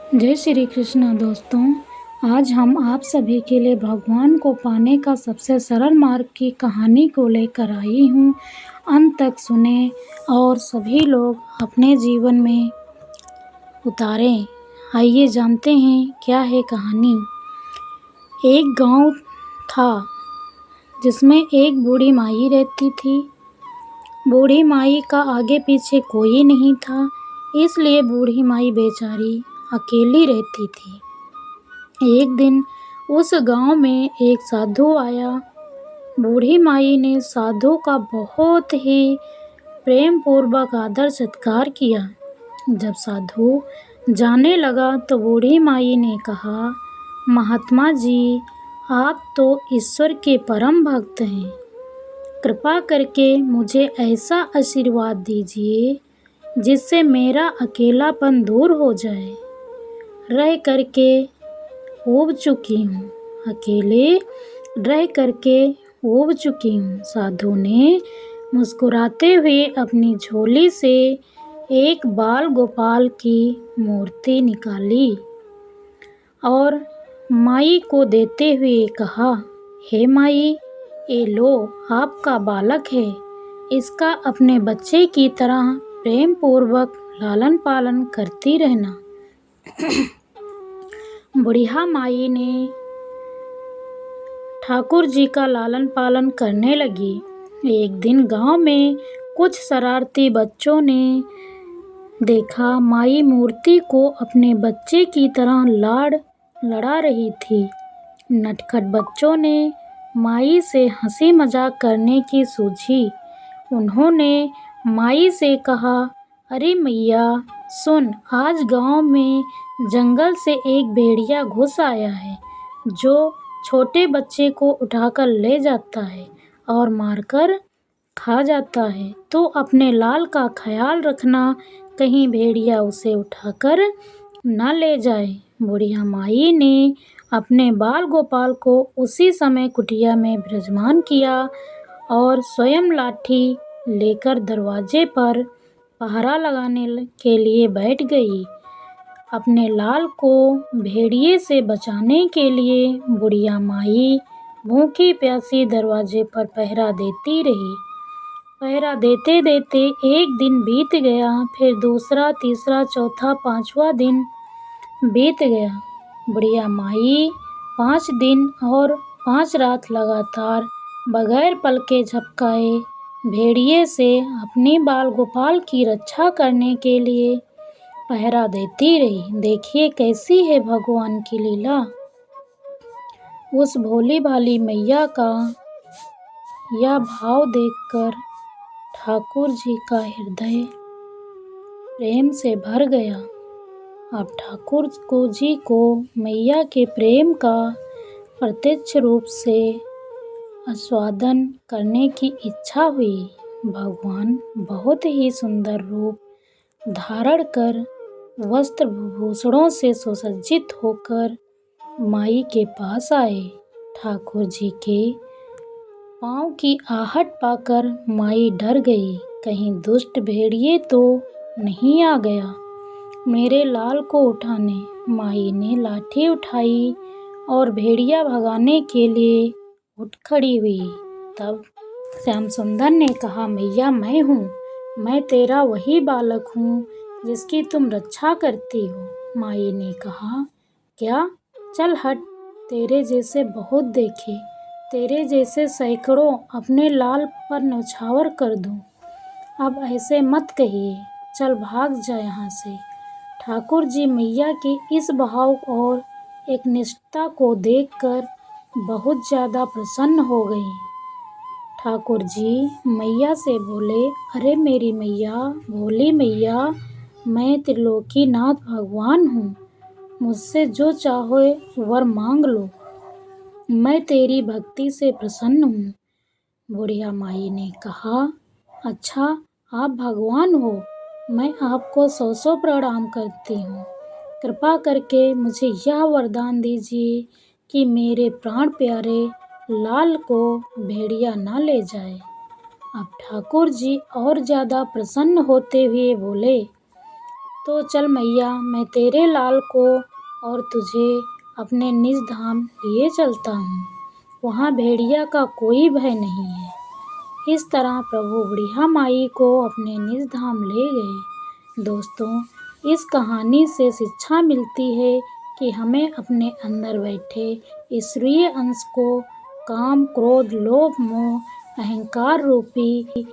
जय श्री कृष्ण दोस्तों। आज हम आप सभी के लिए भगवान को पाने का सबसे सरल मार्ग की कहानी को लेकर आई हूँ। अंत तक सुने और सभी लोग अपने जीवन में उतारें। आइए जानते हैं क्या है कहानी। एक गांव था जिसमें एक बूढ़ी माई रहती थी। बूढ़ी माई का आगे पीछे कोई नहीं था, इसलिए बूढ़ी माई बेचारी अकेली रहती थी। एक दिन उस गांव में एक साधु आया। बूढ़ी माई ने साधु का बहुत ही प्रेम पूर्वक आदर सत्कार किया। जब साधु जाने लगा तो बूढ़ी माई ने कहा, महात्मा जी, आप तो ईश्वर के परम भक्त हैं। कृपा करके मुझे ऐसा आशीर्वाद दीजिए जिससे मेरा अकेलापन दूर हो जाए। रह करके ऊब चुकी हूँ, अकेले रह करके ऊब चुकी हूँ। साधु ने मुस्कुराते हुए अपनी झोली से एक बाल गोपाल की मूर्ति निकाली और माई को देते हुए कहा, हे माई, ये लो आपका बालक है। इसका अपने बच्चे की तरह प्रेम पूर्वक लालन पालन करती रहना। बुढ़िया माई ने ठाकुर जी का लालन पालन करने लगी। एक दिन गांव में कुछ शरारती बच्चों ने देखा माई मूर्ति को अपने बच्चे की तरह लड़ा रही थी। नटखट बच्चों ने माई से हंसी मजाक करने की सूझी। उन्होंने माई से कहा, अरे मैया सुन, आज गांव में जंगल से एक भेड़िया घुस आया है जो छोटे बच्चे को उठाकर ले जाता है और मारकर खा जाता है। तो अपने लाल का ख्याल रखना, कहीं भेड़िया उसे उठाकर न ले जाए। बुढ़िया माई ने अपने बाल गोपाल को उसी समय कुटिया में विराजमान किया और स्वयं लाठी लेकर दरवाजे पर पहरा लगाने के लिए बैठ गई। अपने लाल को भेड़िए से बचाने के लिए बुढ़िया माई भूखी प्यासी दरवाजे पर पहरा देती रही। पहरा देते देते एक दिन बीत गया, फिर दूसरा, तीसरा, चौथा, 5वां दिन बीत गया। बुढ़िया माई 5 दिन और 5 रात लगातार बगैर पलके झपकाए भेड़िए से अपनी बाल गोपाल की रक्षा करने के लिए पहरा देती रही। देखिए कैसी है भगवान की लीला। उस भोली भाली मैया का यह भाव देखकर ठाकुर जी का हृदय प्रेम से भर गया। अब ठाकुर जी को मैया के प्रेम का प्रत्यक्ष रूप से आस्वादन करने की इच्छा हुई। भगवान बहुत ही सुंदर रूप धारण कर वस्त्र भूषणों से सुसज्जित होकर माई के पास आए। ठाकुर जी के पाँव की आहट पाकर माई डर गई, कहीं दुष्ट भेड़िए तो नहीं आ गया मेरे लाल को उठाने। माई ने लाठी उठाई और भेड़िया भगाने के लिए उठ खड़ी हुई। तब श्याम सुंदर ने कहा, मैया मैं हूँ, मैं तेरा वही बालक हूँ जिसकी तुम रक्षा करती हो। माई ने कहा, क्या? चल हट, तेरे जैसे बहुत देखे, तेरे जैसे सैकड़ों अपने लाल पर न्यौछावर कर दूँ। अब ऐसे मत कहिए, चल भाग जा यहाँ से। ठाकुर जी मैया की इस भाव और एक निष्ठा को देखकर बहुत ज़्यादा प्रसन्न हो गई। ठाकुर जी मैया से बोले, अरे मेरी मैया, भोली मैया, मैं त्रिलोकीनाथ भगवान हूँ, मुझसे जो चाहो वर मांग लो, मैं तेरी भक्ति से प्रसन्न हूँ। बुढ़िया माई ने कहा, अच्छा आप भगवान हो, मैं आपको 100 प्रणाम करती हूँ। कृपा करके मुझे यह वरदान दीजिए कि मेरे प्राण प्यारे लाल को भेड़िया ना ले जाए। अब ठाकुर जी और ज़्यादा प्रसन्न होते हुए बोले, तो चल मैया, मैं तेरे लाल को और तुझे अपने निज धाम लिए चलता हूँ। वहाँ भेड़िया का कोई भय नहीं है। इस तरह प्रभु बुढ़िया माई को अपने निज धाम ले गए। दोस्तों, इस कहानी से शिक्षा मिलती है कि हमें अपने अंदर बैठे ईश्वरीय अंश को काम, क्रोध, लोभ, मोह, अहंकार रूपी